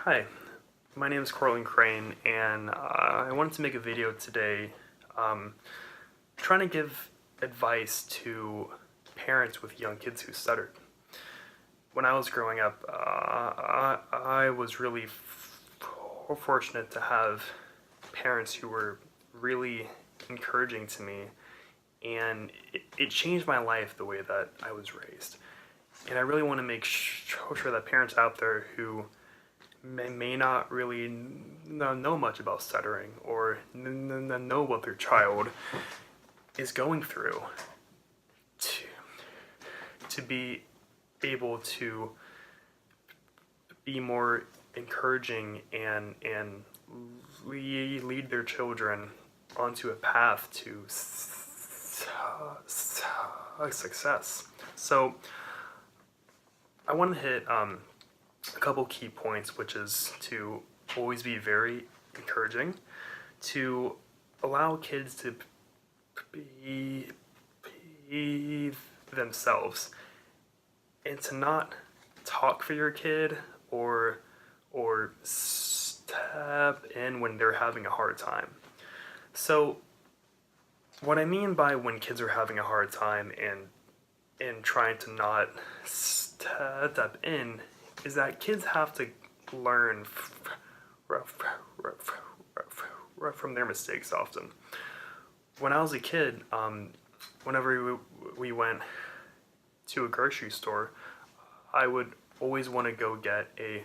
Hi, my name is Cortland Crane, and I wanted to make a video today trying to give advice to parents with young kids who stuttered. When I was growing up, I was really fortunate to have parents who were really encouraging to me, and it changed my life the way that I was raised. And I really want to make sure that parents out there who may not really know much about stuttering or know what their child is going through to, to be able to be more encouraging and lead their children onto a path to success. So I want to hit a couple key points, which is to always be very encouraging, to allow kids to be themselves, and to not talk for your kid or step in when they're having a hard time. So what I mean by when kids are having a hard time and trying to not step in is that kids have to learn from their mistakes often. When I was a kid, whenever we went to a grocery store, I would always want to go get a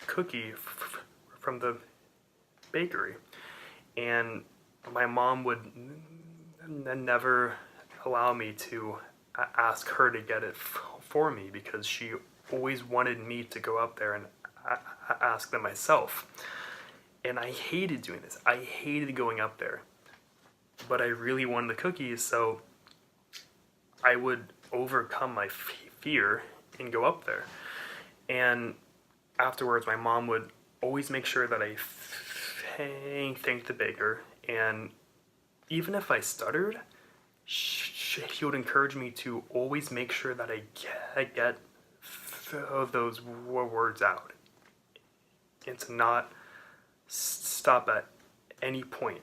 cookie from the bakery. And my mom would never allow me to ask her to get it for me because she always wanted me to go up there and ask them myself. And I hated doing this. I hated going up there. But I really wanted the cookies, so I would overcome my fear and go up there. And afterwards, my mom would always make sure that I thanked the baker. And even if I stuttered, she would encourage me to always make sure that I get those words out and to not stop at any point,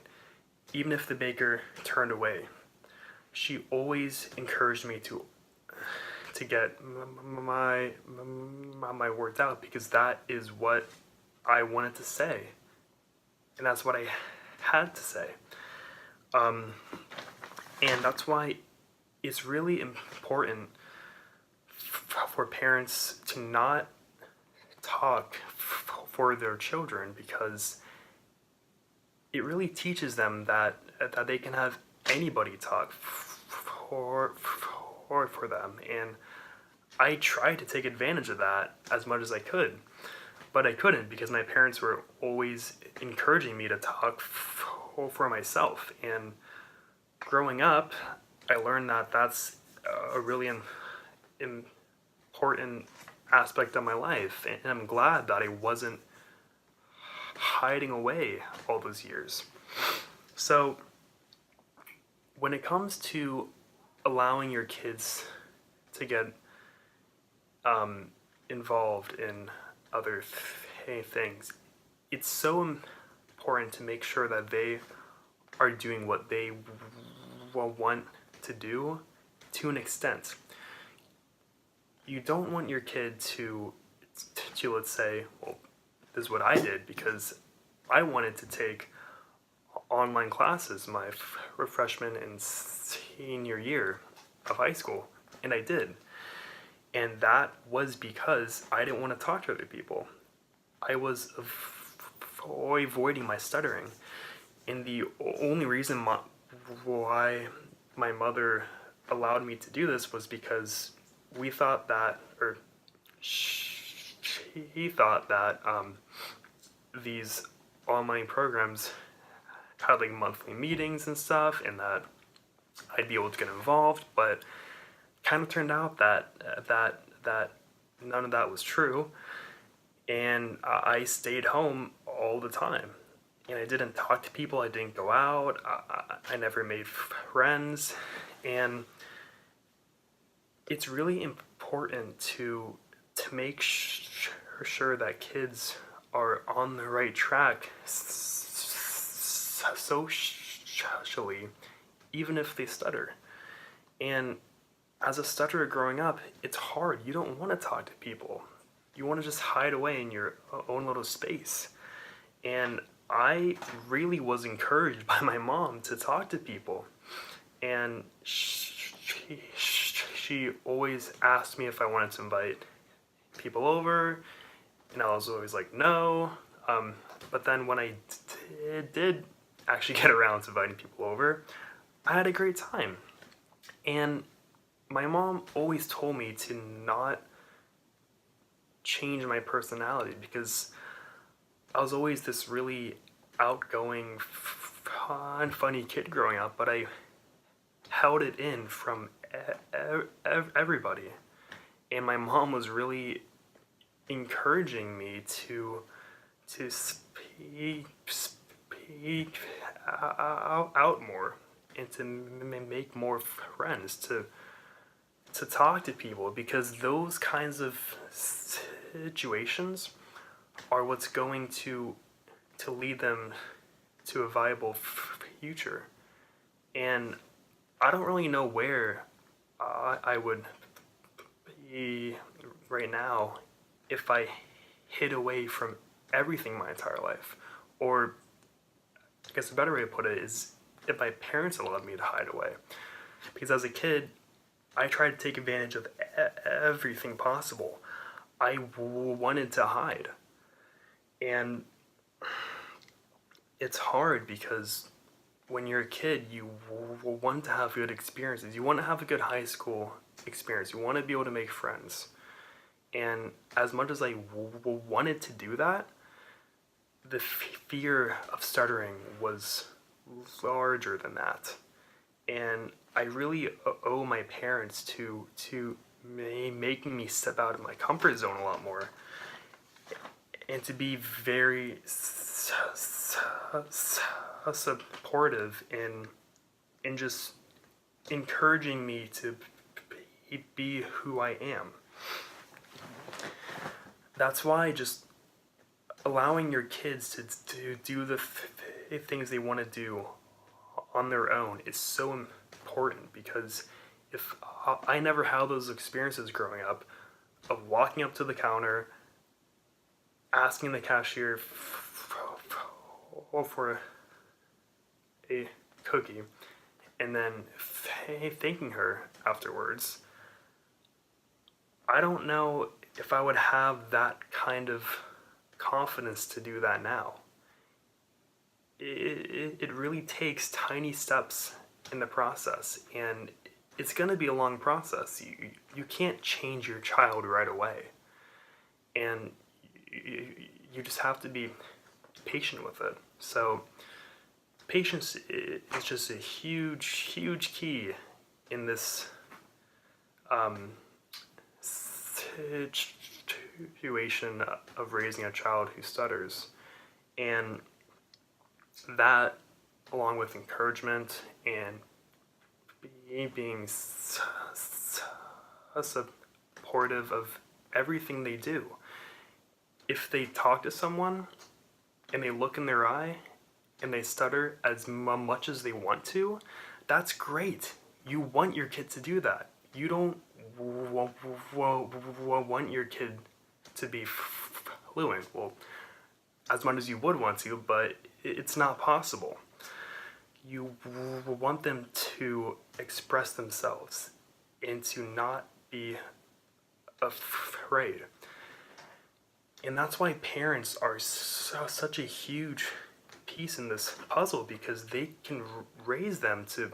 even if the baker turned away. She always encouraged me to get my words out because that is what I wanted to say, and that's what I had to say. And that's why it's really important for parents to not talk for their children, because it really teaches them that they can have anybody talk for them. And I tried to take advantage of that as much as I could, but I couldn't because my parents were always encouraging me to talk for myself. And growing up, I learned that that's a really important aspect of my life, and I'm glad that I wasn't hiding away all those years. So when it comes to allowing your kids to get involved in other things, it's so important to make sure that they are doing what they want to do to an extent. You don't want your kid to let's say, well, this is what I did because I wanted to take online classes my freshman and senior year of high school, and I did. And that was because I didn't want to talk to other people. I was avoiding my stuttering. And the only reason why my mother allowed me to do this was because we thought that, or she thought that these online programs had like monthly meetings and stuff, and that I'd be able to get involved. But kind of turned out that none of that was true, and I stayed home all the time. And I didn't talk to people, I didn't go out, I never made friends. And it's really important to make sure that kids are on the right track socially, even if they stutter. And as a stutterer growing up, it's hard. You don't want to talk to people. You want to just hide away in your own little space. And I really was encouraged by my mom to talk to people. And she always asked me if I wanted to invite people over, and I was always like, no. But then when I did actually get around to inviting people over, I had a great time. And my mom always told me to not change my personality, because I was always this really outgoing, fun, funny kid growing up, but I held it in from everybody. And my mom was really encouraging me to speak out more, and to make more friends, to talk to people, because those kinds of situations are what's going to lead them to a viable future. And I don't really know where I would be right now if I hid away from everything my entire life. Or I guess a better way to put it is if my parents allowed me to hide away. Because as a kid, I tried to take advantage of everything possible. I wanted to hide. And it's hard because when you're a kid, you want to have good experiences. You want to have a good high school experience. You want to be able to make friends. And as much as I wanted to do that, the fear of stuttering was larger than that. And I really owe my parents to making me step out of my comfort zone a lot more, and to be very supportive in just encouraging me to be who I am. That's why just allowing your kids to do the things they want to do on their own is so important, because if I never had those experiences growing up of walking up to the counter, asking the cashier for a cookie, and then thanking her afterwards, I don't know if I would have that kind of confidence to do that now. It really takes tiny steps in the process, and it's going to be a long process. You can't change your child right away, and you just have to be patient with it. So patience is just a huge key in this situation of raising a child who stutters. And that, along with encouragement and being supportive of everything they do. If they talk to someone and they look in their eye and they stutter as much as they want to, that's great. You want your kid to do that. You don't want your kid to be fluent. Well, as much as you would want to, but it's not possible. You want them to express themselves and to not be afraid. And that's why parents are such a huge piece in this puzzle, because they can raise them to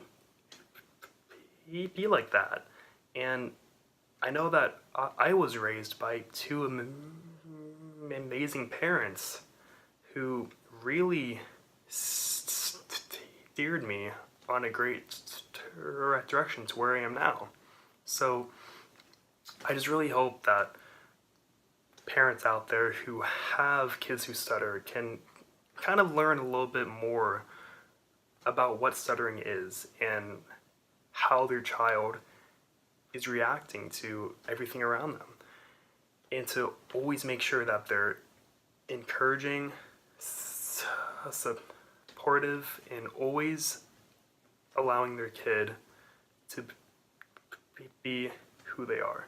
be like that. And I know that I was raised by two amazing parents who really steered me on a great direction to where I am now. So I just really hope that parents out there who have kids who stutter can kind of learn a little bit more about what stuttering is and how their child is reacting to everything around them, and to always make sure that they're encouraging, supportive, and always allowing their kid to be who they are.